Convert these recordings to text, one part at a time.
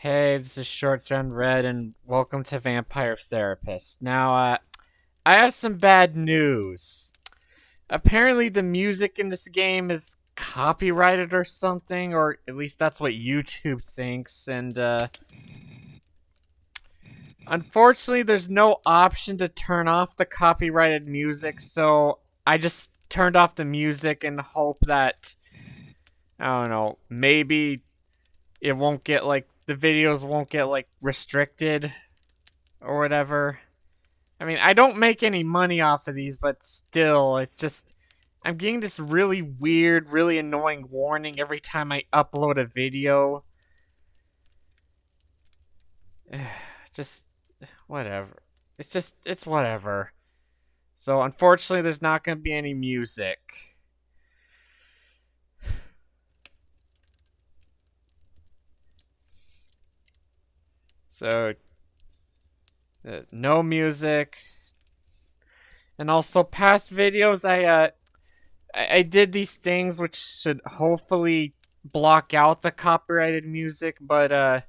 Hey, this is Short John Red, and welcome to Vampire Therapist. Now, I have some bad news. Apparently, the music in this game is copyrighted or something, or at least that's what YouTube thinks, and, unfortunately, there's no option to turn off the copyrighted music, so I just turned off the music and hope that, I don't know, maybe it won't get, the videos won't get, restricted or whatever. I mean, I don't make any money off of these, but still, it's just I'm getting this really weird, really annoying warning every time I upload a video. Just whatever. It's whatever. So unfortunately, there's not going to be any music. So no music. And also past videos I did these things which should hopefully block out the copyrighted music, but I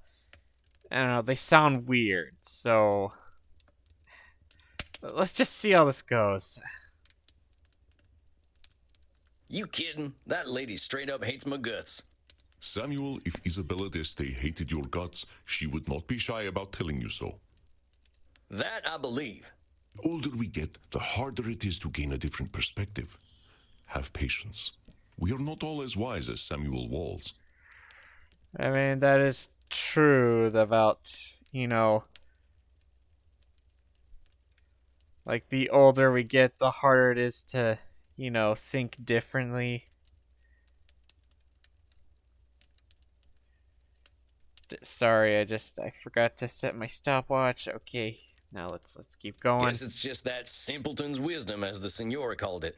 don't know, they sound weird. So let's just see how this goes. You kidding? That lady straight up hates my guts. Samuel, if Isabella d'Este hated your guts, she would not be shy about telling you so. That I believe. The older we get, the harder it is to gain a different perspective. Have patience. We are not all as wise as Samuel Walls. I mean, that is true about, like the older we get, the harder it is to, think differently. Sorry, I forgot to set my stopwatch. Okay, now let's keep going. Guess it's just that simpleton's wisdom, as the Signora called it.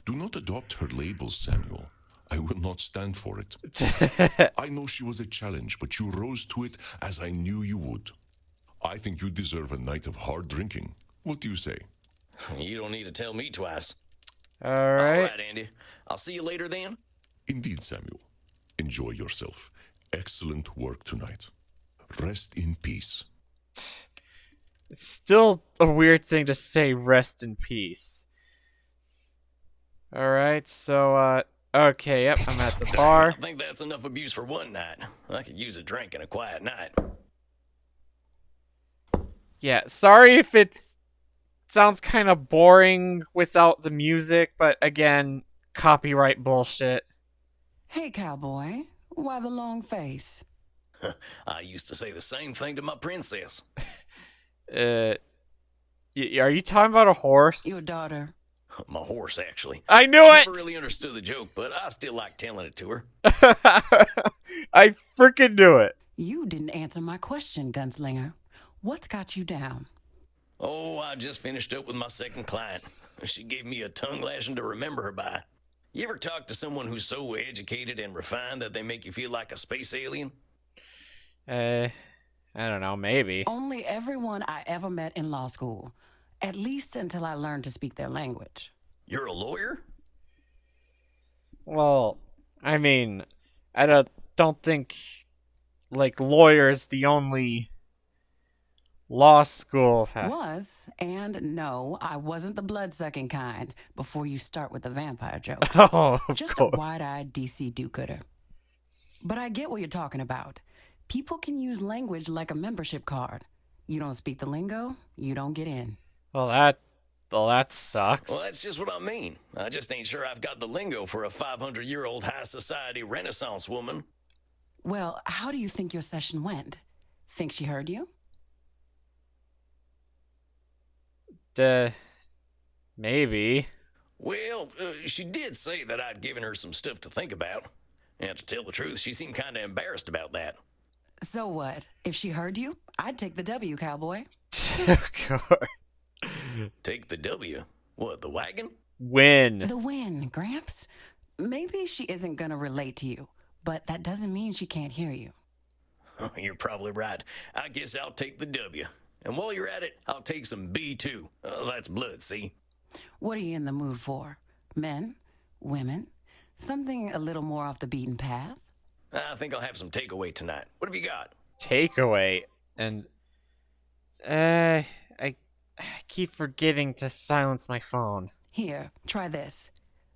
Do not adopt her labels, Samuel. I will not stand for it. I know she was a challenge, but you rose to it as I knew you would. I think you deserve a night of hard drinking. What do you say? You don't need to tell me twice. All right. All right, Andy. I'll see you later then. Indeed, Samuel. Enjoy yourself. Excellent work tonight. Rest in peace. It's still a weird thing to say, rest in peace. Alright, so, okay, yep, I'm at the bar. I think that's enough abuse for one night. I could use a drink and a quiet night. Yeah, sorry if sounds kind of boring without the music, but again, copyright bullshit. Hey, cowboy. Why the long face? I used to say the same thing to my princess. Are you talking about a horse? Your daughter. My horse, actually. I knew I it! never really understood the joke, but I still like telling it to her. I freaking knew it. You didn't answer my question, gunslinger. What's got you down? Oh, I just finished up with my second client. She gave me a tongue lashing to remember her by. You ever talk to someone who's so educated and refined that they make you feel like a space alien? I don't know, maybe. Only everyone I ever met in law school. At least until I learned to speak their language. You're a lawyer? Well, I mean, I don't think, lawyer's the only law school. Was, and no, I wasn't the blood-sucking kind, before you start with the vampire jokes. Oh, of Just course. a wide-eyed DC do-gooder. But I get what you're talking about. People can use language like a membership card. You don't speak the lingo, you don't get in. Well, that sucks. Well, that's just what I mean. I just ain't sure I've got the lingo for a 500-year-old high society Renaissance woman. Well, how do you think your session went? Think she heard you? Maybe. Well, she did say that I'd given her some stuff to think about. And to tell the truth, she seemed kind of embarrassed about that. So what? If she heard you, I'd take the W, cowboy. Of course. Take the W. What, the wagon? Win. The win, Gramps. Maybe she isn't gonna relate to you, but that doesn't mean she can't hear you. You're probably right. I guess I'll take the W. And while you're at it, I'll take some B too. That's blood, see? What are you in the mood for? Men? Women? Something a little more off the beaten path? I think I'll have some takeaway tonight. What have you got? takeaway, and I keep forgetting to silence my phone. Here, try this.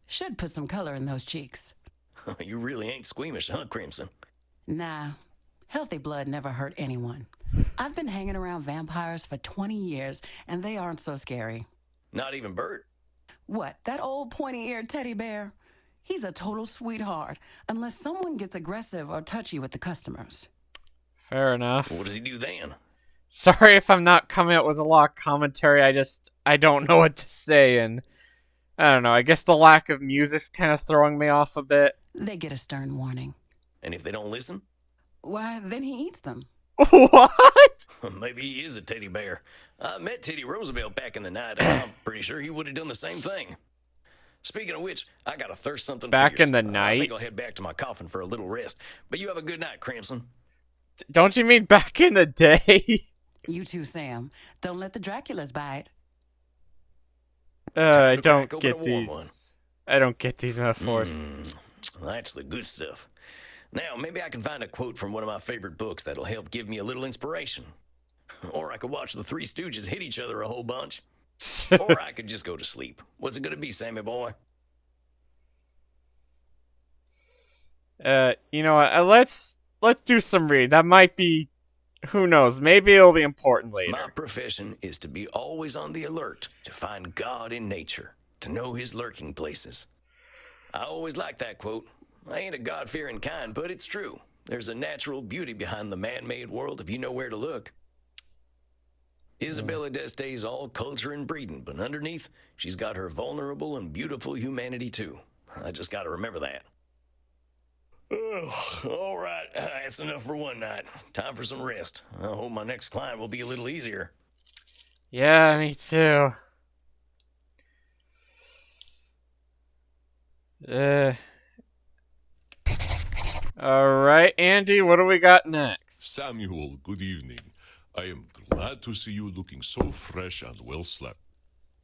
Should put some color in those cheeks. You really ain't squeamish, huh, Crimson? Nah, healthy blood never hurt anyone. I've been hanging around vampires for 20 years, and they aren't so scary. Not even Bert? What, that old pointy-eared teddy bear? He's a total sweetheart, unless someone gets aggressive or touchy with the customers. Fair enough. What does he do then? Sorry if I'm not coming up with a lot of commentary. I don't know what to say, and I don't know. I guess the lack of music's kind of throwing me off a bit. They get a stern warning. And if they don't listen? Why, then he eats them. What? Maybe he is a teddy bear. I met Teddy Roosevelt back in the night, and I'm pretty sure he would have done the same thing. Speaking of which, I got to thirst something Back fierce. in the I think night? I'll head back to my coffin for a little rest. But you have a good night, Crimson. Don't you mean back in the day? You too, Sam. Don't let the Draculas bite. I to don't crack open get a warm these. one. I don't get these metaphors. That's the good stuff. Now, maybe I can find a quote from one of my favorite books that'll help give me a little inspiration. Or I could watch the Three Stooges hit each other a whole bunch. Or I could just go to sleep. What's it gonna be, Sammy boy? You know what? Let's do some reading. That might be, who knows? Maybe it'll be important later. My profession is to be always on the alert, to find God in nature, to know his lurking places. I always like that quote. I ain't a God-fearing kind, but it's true. There's a natural beauty behind the man-made world if you know where to look. Isabella d'Este's all culture and breeding, but underneath, she's got her vulnerable and beautiful humanity too. I just gotta remember that. All right, that's enough for one night. Time for some rest. I hope my next client will be a little easier. Yeah, me too. Alright, Andy, what do we got next? Samuel, good evening. I am glad to see you looking so fresh and well slept.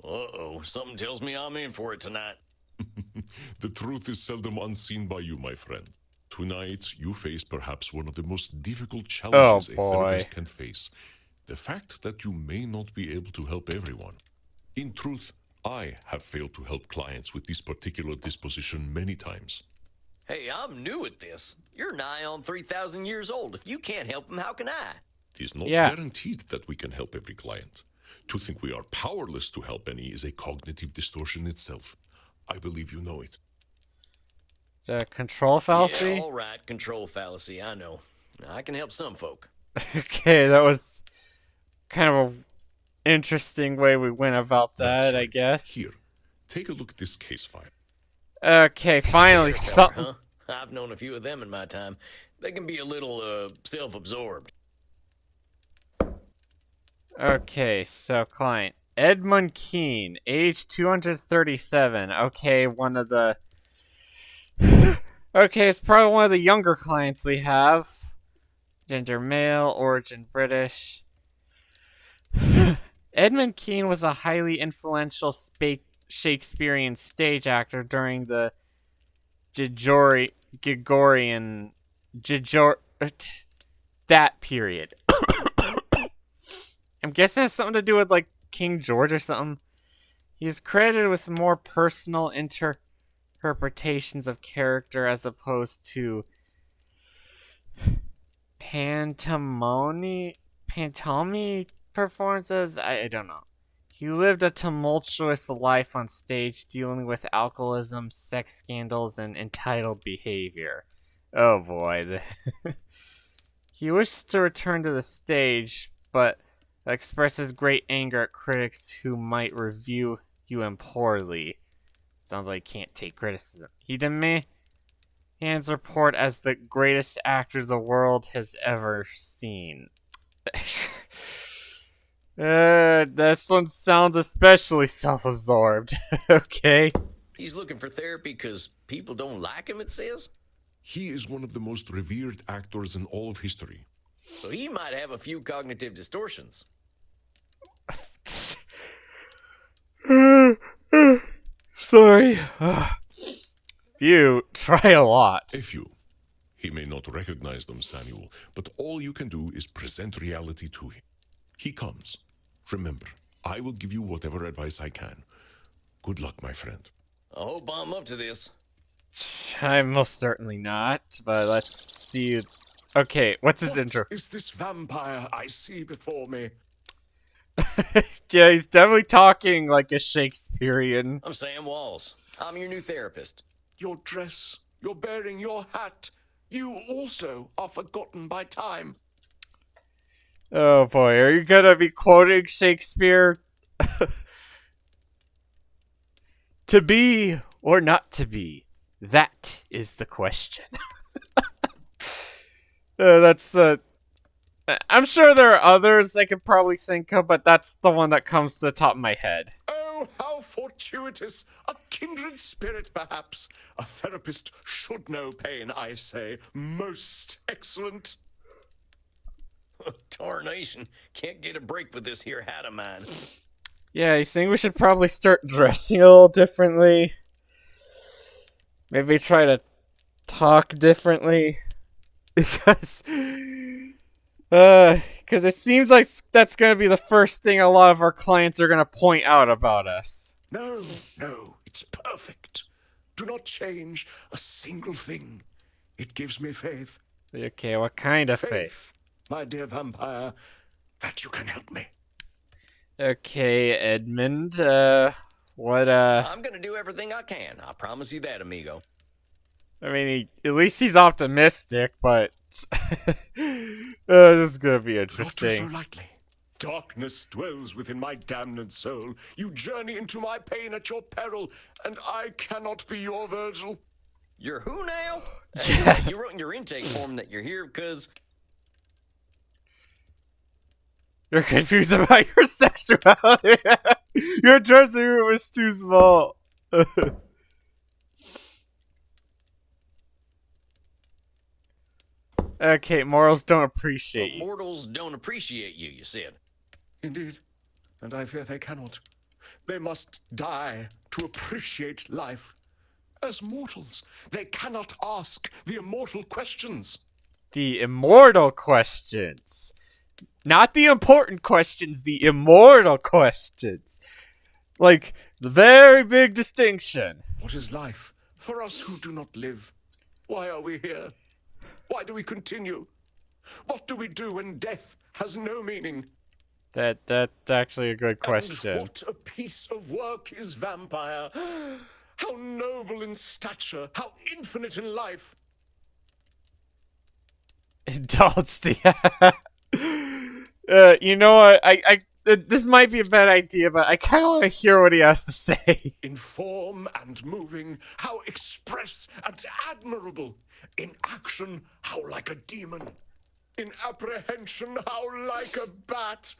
Uh-oh, something tells me I'm in for it tonight. The truth is seldom unseen by you, my friend. Tonight, you face perhaps one of the most difficult challenges a boy. therapist can face. The fact that you may not be able to help everyone. In truth, I have failed to help clients with this particular disposition many times. Hey, I'm new at this. You're nigh on 3,000 years old. If you can't help them, how can I? It is not Yeah. guaranteed that we can help every client. To think we are powerless to help any is a cognitive distortion itself. I believe you know it. The control fallacy? Yeah, all right, control fallacy, I know. I can help some folk. Okay, that was kind of a interesting way we went about that, That's I right. guess. Here, take a look at this case file. Okay, finally, Feller, something. huh? I've known a few of them in my time. They can be a little, self-absorbed. Okay, so client Edmund Keene, age 237. Okay, one of the. Okay, it's probably one of the younger clients we have. Gender male, origin British. Edmund Keene was a highly influential Shakespearean stage actor during the that period. I'm guessing it has something to do with like King George or something. He is credited with more personal interpretations of character as opposed to pantomime performances. I don't know. He lived a tumultuous life on stage, dealing with alcoholism, sex scandals, and entitled behavior. Oh boy. He wishes to return to the stage, but expresses great anger at critics who might review him poorly. Sounds like he can't take criticism. He demands report as the greatest actor the world has ever seen. This one sounds especially self-absorbed. Okay. He's looking for therapy because people don't like him, it says? He is one of the most revered actors in all of history. So he might have a few cognitive distortions. Sorry. Few try a lot. A few. He may not recognize them, Samuel, but all you can do is present reality to him. He comes. Remember, I will give you whatever advice I can. Good luck, my friend. I hope I'm up to this. I'm most certainly not, but let's see. Okay, what's his intro? Is this vampire I see before me? Yeah, he's definitely talking like a Shakespearean. I'm Sam Walls. I'm your new therapist. Your dress, your bearing, your hat. You also are forgotten by time. Oh boy, are you gonna be quoting Shakespeare? To be or not to be? That is the question. I'm sure there are others I could probably think of, but that's the one that comes to the top of my head. Oh, how fortuitous! A kindred spirit, perhaps. A therapist should know pain, I say. Most excellent. Tarnation. Can't get a break with this here hat of mine. Yeah, I think we should probably start dressing a little differently. Maybe try to talk differently. Because it seems like that's going to be the first thing a lot of our clients are going to point out about us. No, it's perfect. Do not change a single thing. It gives me faith. Okay, what kind of faith? Faith, my dear vampire, that you can help me. Okay, Edmund, what, I'm gonna do everything I can. I promise you that, amigo. I mean, at least he's optimistic, but this is gonna be Not do so interesting. lightly. Darkness dwells within my damned soul. You journey into my pain at your peril, and I cannot be your Virgil. You're who now? Hey, you wrote in your intake form that you're here because... You're confused about your sexuality. Your dressing room is too small. Okay, morals don't appreciate you. Mortals don't appreciate you, you said. Indeed, and I fear they cannot. They must die to appreciate life. As mortals, they cannot ask the immortal questions. The immortal questions. Not the important questions, the immortal questions. Like, the very big distinction. What is life for us who do not live? Why are we here? Why do we continue? What do we do when death has no meaning? That's actually a good And question. what a piece of work is vampire! How noble in stature, how infinite in life! Indulge the. You know what? This might be a bad idea, but I kind of want to hear what he has to say. In form and moving, how express and admirable. In action, how like a demon. In apprehension, how like a bat.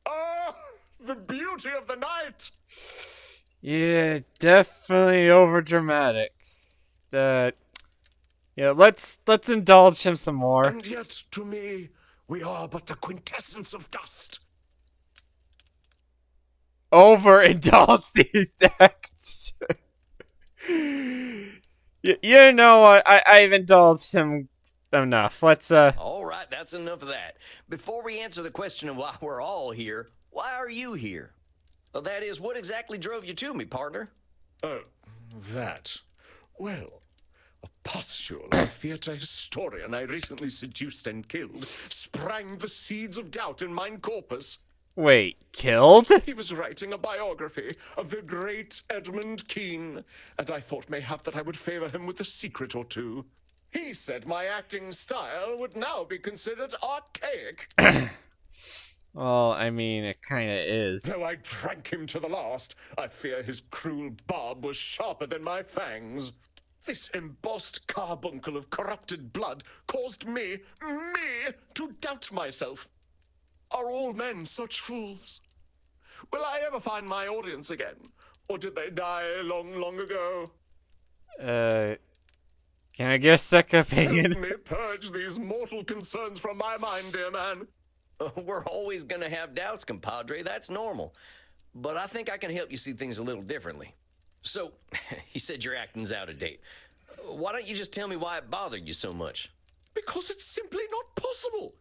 Ah, the beauty of the night! Yeah, definitely over dramatic. Yeah, let's indulge him some more. And yet, to me, we are but the quintessence of dust. Overindulge the effects. You know what? I've indulged him enough. Let's All right, that's enough of that. Before we answer the question of why we're all here, why are you here? Well, that is, what exactly drove you to me, partner? Oh, that. Well, a pustule theatre historian I recently seduced and killed sprang the seeds of doubt in mine corpus. wait, killed? He was writing a biography of the great Edmund Kean, and I thought mayhap that I would favor him with a secret or two. He said my acting style would now be considered archaic. Well, I mean, it kind of is. Though I drank him to the last, I fear his cruel barb was sharper than my fangs. This embossed carbuncle of corrupted blood caused me to doubt myself. Are all men such fools? Will I ever find my audience again? Or did they die long, long ago? Can I get a second opinion? Help me purge these mortal concerns from my mind, dear man. We're always gonna have doubts, compadre. That's normal. But I think I can help you see things a little differently. So, he said your acting's out of date. Why don't you just tell me why it bothered you so much? Because it's simply not possible.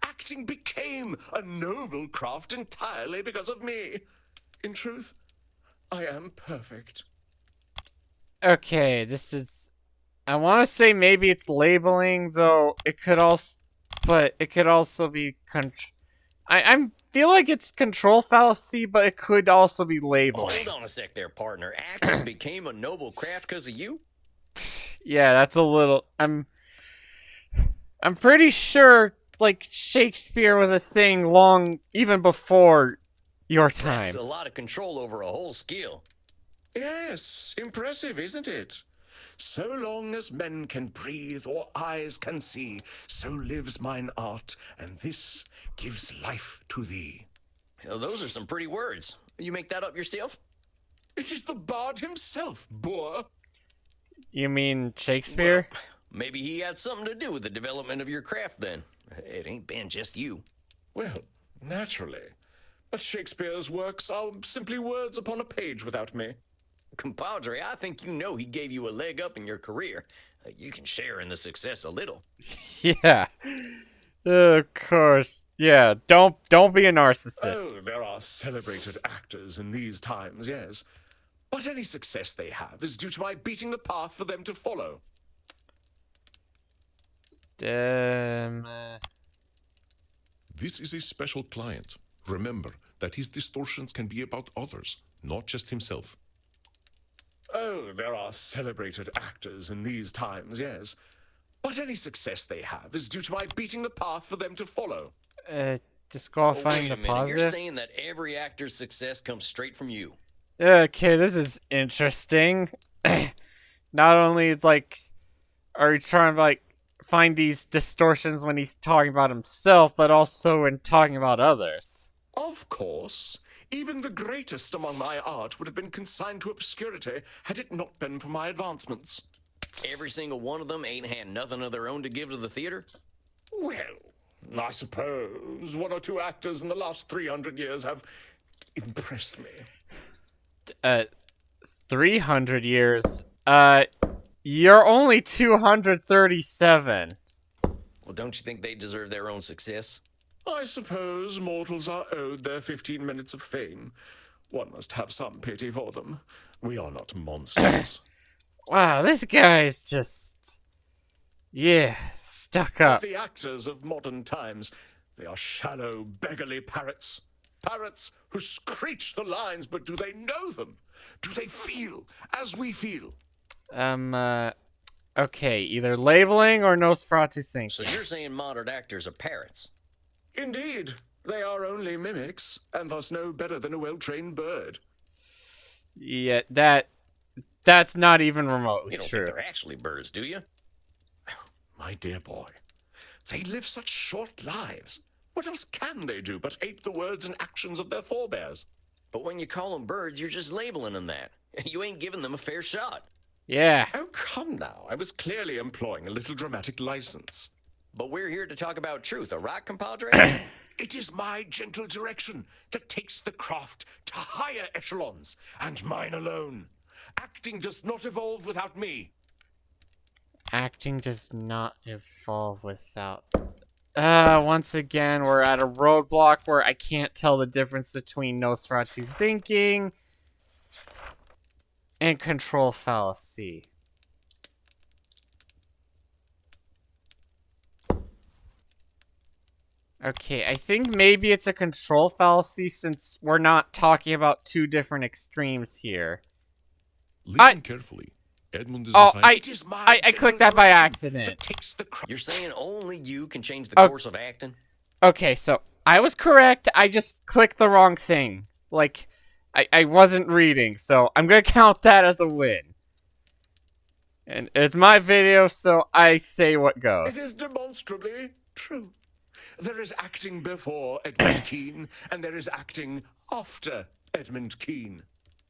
Acting became a noble craft entirely because of me. In truth, I am perfect. Okay, this is. I want to say maybe it's labeling, though it could also, but it could also be I feel like it's control fallacy, but it could also be labeling. Hold on a sec there, partner. Acting became a noble craft because of you? Yeah, that's a little. I'm pretty sure like Shakespeare was a thing long even before your That's time. a lot of control over a whole skill. Yes, impressive, isn't it? So long as men can breathe or eyes can see, so lives mine art, and this gives life to thee. Well, those are some pretty words. You make that up yourself? It is the bard himself, boor. You mean Shakespeare? Maybe he had something to do with the development of your craft then. It ain't been just you. Well, naturally. But Shakespeare's works are simply words upon a page without me. Compadre, I think you know he gave you a leg up in your career. You can share in the success a little. Yeah. Of course. Yeah, don't be a narcissist. Oh, there are celebrated actors in these times, yes. But any success they have is due to my beating the path for them to follow. This is a special client. Remember that his distortions can be about others, not just himself. Oh, there are celebrated actors in these times, yes. But any success they have is due to my beating the path for them to follow. Disqualifying Wait the a minute, you're positive? saying that every actor's success comes straight from you. Okay, this is interesting. Not only like are you trying to like find these distortions when he's talking about himself, but also when talking about others. Of course. Even the greatest among my art would have been consigned to obscurity had it not been for my advancements. Every single one of them ain't had nothing of their own to give to the theater? Well, I suppose one or two actors in the last 300 years have impressed me. 300 years. You're only 237. Well, don't you think they deserve their own success? I suppose mortals are owed their 15 minutes of fame. One must have some pity for them. We are not monsters. Wow, this guy's just. Yeah, stuck up. The actors of modern times, they are shallow, beggarly parrots. Parrots who screech the lines, but do they know them? Do they feel as we feel? Okay, either labeling or Nosferatu So thinking. you're saying modern actors are parrots? Indeed, they are only mimics, and thus no better than a well-trained bird. Yeah, that's not even remotely You don't true. think they're actually birds, do you? My dear boy, they live such short lives. What else can they do but ape the words and actions of their forebears? But when you call them birds, you're just labeling them that. You ain't giving them a fair shot. Yeah. Oh, come now. I was clearly employing a little dramatic license. But we're here to talk about truth, all right, compadre? It is my gentle direction that takes the craft to higher echelons, and mine alone. Acting does not evolve without me. Acting does not evolve without. Once again, we're at a roadblock where I can't tell the difference between Nosferatu thinking and control fallacy. Okay, I think maybe it's a control fallacy since we're not talking about two different extremes here. Listen carefully. Edmund is Oh, assigned- I clicked that by accident. Takes the craft. You're saying only you can change the Oh. course of acting? Okay, so I was correct. I just clicked the wrong thing. Like, I wasn't reading, so I'm gonna count that as a win. And it's my video, so I say what It goes. is demonstrably true. There is acting before Edmund Kean, and there is acting after Edmund Kean.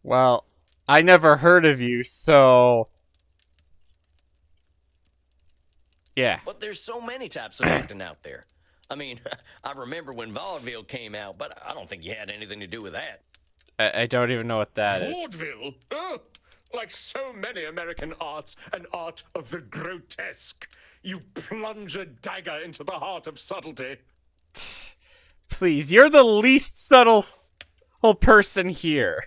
Well, I never heard of you, so... Yeah. But there's so many types of acting out there. I mean, I remember when vaudeville came out, but I don't think you had anything to do with that. I don't even know what that is. Vaudeville? Oh, Like so many American arts, an art of the grotesque. You plunge a dagger into the heart of subtlety. Please, you're the least subtle person here.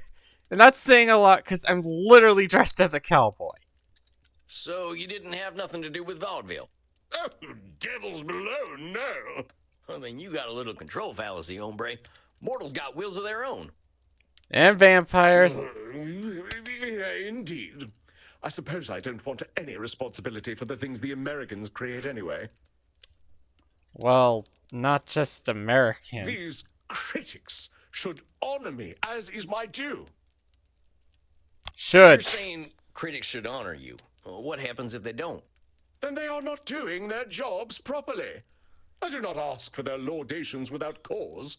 And that's saying a lot because I'm literally dressed as a cowboy. So you didn't have nothing to do with vaudeville? Oh, devils below, no. I mean, you got a little control fallacy, hombre. Mortals got wills of their own. And vampires. Indeed. I suppose I don't want any responsibility for the things the Americans create anyway. Well, not just Americans. These critics should honor me, as is my due. Should. You're saying critics should honor you. Well, what happens if they don't? Then they are not doing their jobs properly. I do not ask for their laudations without cause.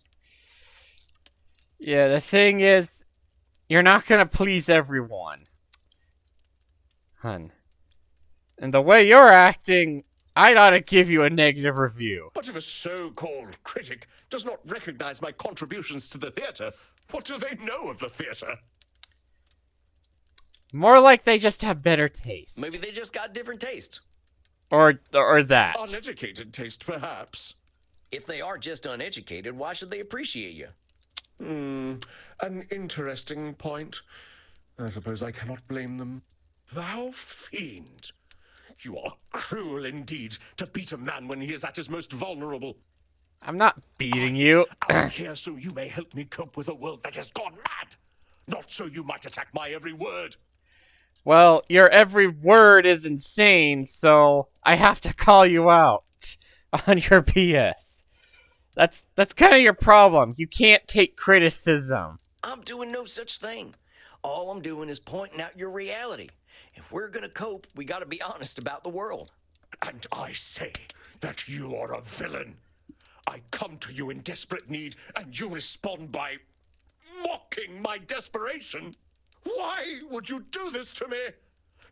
Yeah, the thing is, you're not gonna please everyone. Hun. And the way you're acting, I'd ought to give you a negative review. But if a so-called critic does not recognize my contributions to the theater, what do they know of the theater? More like they just have better taste. Maybe they just got different taste. Or that. Uneducated taste, perhaps. If they are just uneducated, why should they appreciate you? An interesting point. I suppose I cannot blame them. Thou fiend! You are cruel indeed to beat a man when he is at his most vulnerable. I'm not beating you. I'm here so you may help me cope with a world that has gone mad. Not so you might attack my every word. Well, your every word is insane, so I have to call you out on your BS. That's kind of your problem. You can't take criticism. I'm doing no such thing. All I'm doing is pointing out your reality. If we're gonna cope, we gotta be honest about the world. And I say that you are a villain. I come to you in desperate need, and you respond by mocking my desperation. Why would you do this to me?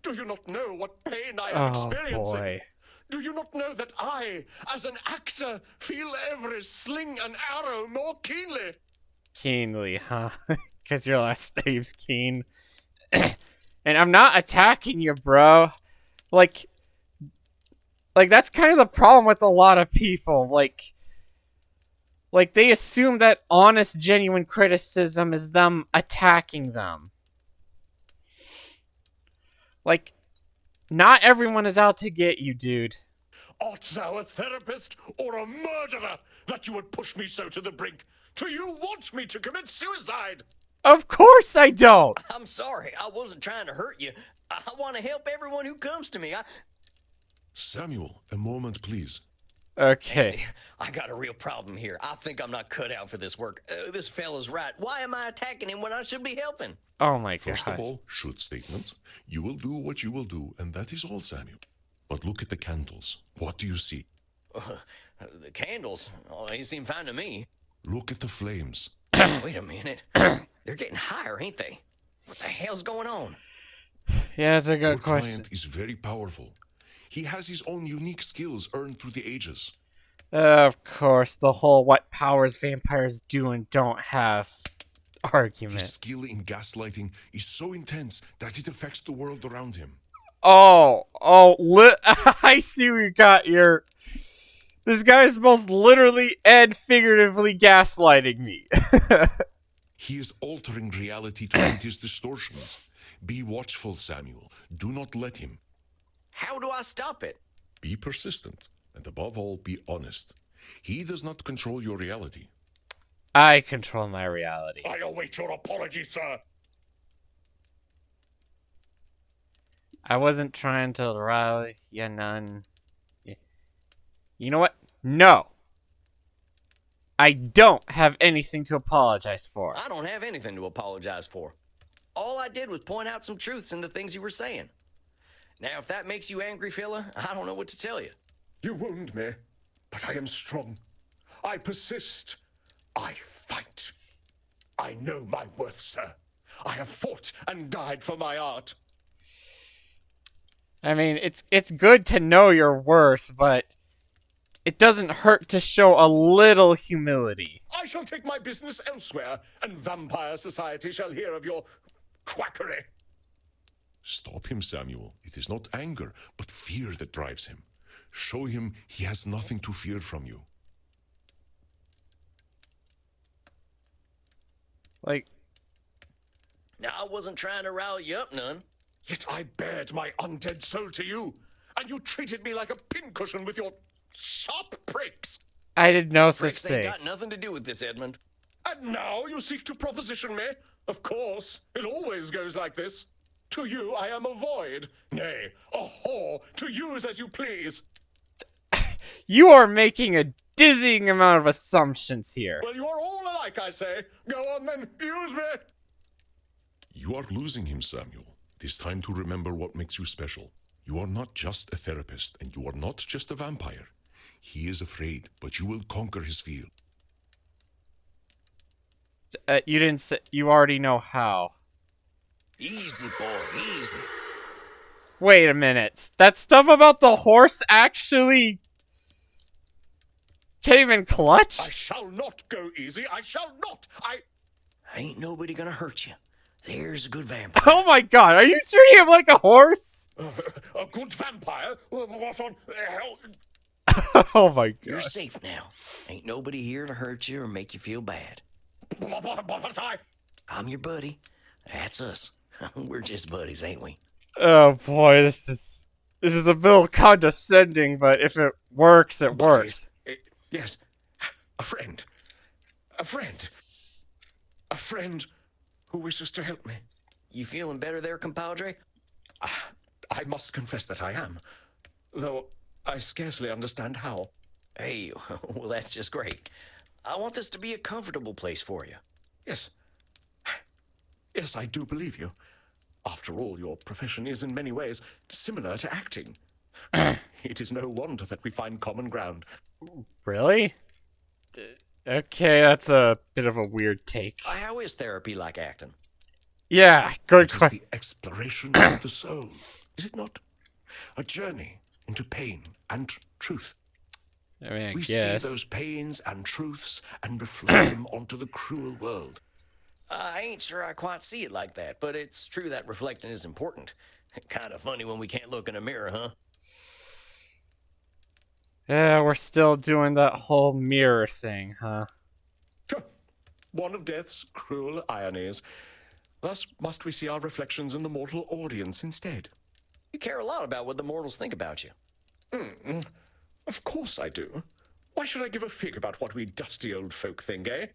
Do you not know what pain I am experiencing? Boy. Do you not know that I, as an actor, feel every sling and arrow more keenly? Keenly, huh? Because your last name's Keen. And I'm not attacking you, bro. Like that's kind of the problem with a lot of people. Like they assume that honest, genuine criticism is them attacking them. Like, not everyone is out to get you, dude. Art thou a therapist or a murderer that you would push me so to the brink? Do you want me to commit suicide? Of course I don't! I'm sorry, I wasn't trying to hurt you. I want to help everyone who comes to me. Samuel, a moment, please. Okay. I got a real problem here. I think I'm not cut out for this work. This fella's right. Why am I attacking him when I should be helping? Oh my god. First of all, should statement. You will do what you will do, and that is all, Samuel. But look at the candles. What do you see? The candles? Oh, they seem fine to me. Look at the flames. Wait a minute. They're getting higher, ain't they? What the hell's going on? Yeah, that's a Your good question. client is very powerful. He has his own unique skills earned through the ages. Of course, the whole what powers vampires do and don't have His argument. skill in gaslighting is so intense that it affects the world around him. I see we got your... This guy's both literally and figuratively gaslighting me. He is altering reality to meet his distortions. Be watchful, Samuel. Do not let him. How do I stop it? Be persistent, and above all, be honest. He does not control your reality. I control my reality. I await your apology, sir. I wasn't trying to rally you none. You know what? No. I don't have anything to apologize for. I don't have anything to apologize for. All I did was point out some truths in the things you were saying. Now, if that makes you angry, fella, I don't know what to tell you. You wound me, but I am strong. I persist. I fight. I know my worth, sir. I have fought and died for my art. I mean, it's good to know your worth, but it doesn't hurt to show a little humility. I shall take my business elsewhere, and Vampire Society shall hear of your quackery. Stop him, Samuel. It is not anger, but fear that drives him. Show him he has nothing to fear from you. Like, Now, I wasn't trying to rile you up none. Yet I bared my undead soul to you, and you treated me like a pincushion with your sharp pricks. I did no such Pricks ain't thing. got nothing to do with this, Edmund. And now you seek to proposition me? Of course, it always goes like this. To you I am a void, nay, a whore, to use as you please. You are making a dizzying amount of assumptions here. Well, you are all alike, I say. Go on then, use me. You are losing him, Samuel. It is time to remember what makes you special. You are not just a therapist, and you are not just a vampire. He is afraid, but you will conquer his fear. You didn't say. You already know how. Easy, boy, easy. Wait a minute. That stuff about the horse actually came in clutch? I shall not go easy. I shall not. Ain't nobody gonna hurt you. There's a good vampire. Oh my god, are you treating him like a horse? A good vampire? What on hell? Oh my You're god. safe now. Ain't nobody here to hurt you or make you feel bad. But I'm your buddy. That's us. We're just buddies, ain't we? Oh boy, this is a little condescending, but if it works, it works. Yes, a friend. A friend. A friend who wishes to help me. You feeling better there, compadre? I must confess that I am, though I scarcely understand how. Hey, well, that's just great. I want this to be a comfortable place for you. Yes. Yes, I do believe you. After all, your profession is in many ways similar to acting. It is no wonder that we find common ground. Really? Okay, that's a bit of a weird take. How is therapy like acting? Yeah, good It is question. the exploration of the soul, is it not? A journey into pain and truth. I mean, I We see guess. those pains and truths and reflect them onto the cruel world. I ain't sure I quite see it like that, but it's true that reflecting is important. Kind of funny when we can't look in a mirror, huh? Yeah, we're still doing that whole mirror thing, huh? One of death's cruel ironies. Thus must we see our reflections in the mortal audience instead. You care a lot about what the mortals think about you. Of course I do. Why should I give a fig about what we dusty old folk think, eh?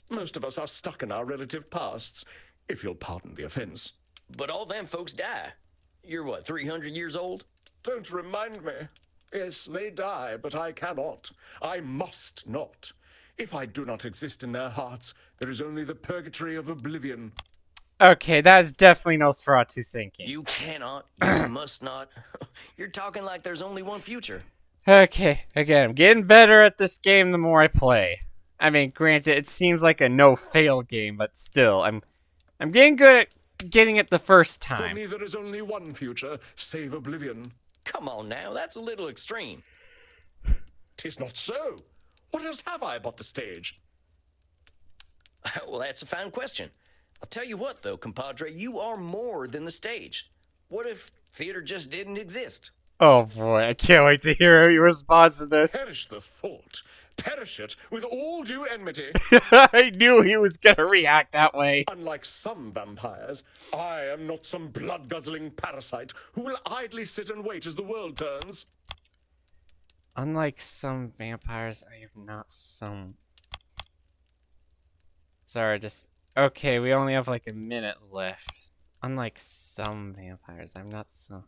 Most of us are stuck in our relative pasts, if you'll pardon the offense. But all them folks die. You're what, 300 years old? Don't remind me. Yes, they die, but I cannot. I must not. If I do not exist in their hearts, there is only the purgatory of oblivion. Okay, that is definitely Nosferatu thinking. You cannot, you must not. You're talking like there's only one future. Okay, again, I'm getting better at this game the more I play. I mean, granted, it seems like a no-fail game, but still, I'm getting good at getting it the first For time. me, there is only one future, save oblivion. Come on now, that's a little extreme. 'Tis not so. What else have I but the stage? Well, that's a fine question. I'll tell you what, though, compadre, you are more than the stage. What if theater just didn't exist? Oh boy, I can't wait to hear your response to this. Perish the thought. Perish it with all due enmity. I knew he was gonna react that way. Unlike some vampires, I am not some blood-guzzling parasite who will idly sit and wait as the world turns. Unlike some vampires, I am not some... Sorry, just... Okay, we only have like a minute left. Unlike some vampires, I'm not some...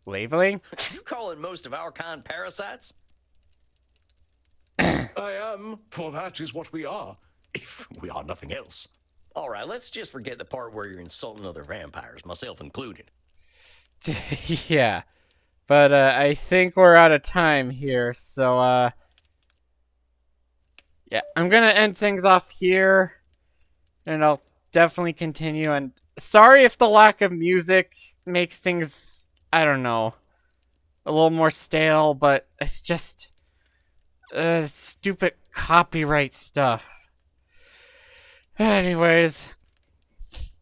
Labeling? You calling most of our kind parasites? I am, for that is what we are, if we are nothing else. All right, let's just forget the part where you're insulting other vampires, myself included. Yeah. But, I think we're out of time here, so, yeah, I'm gonna end things off here, and I'll definitely continue, and sorry if the lack of music makes things, I don't know, a little more stale, but it's just, stupid copyright stuff. Anyways,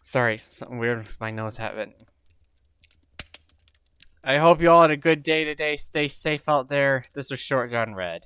Sorry, something weird with my nose happened. I hope you all had a good day today. Stay safe out there. This was Short John Red.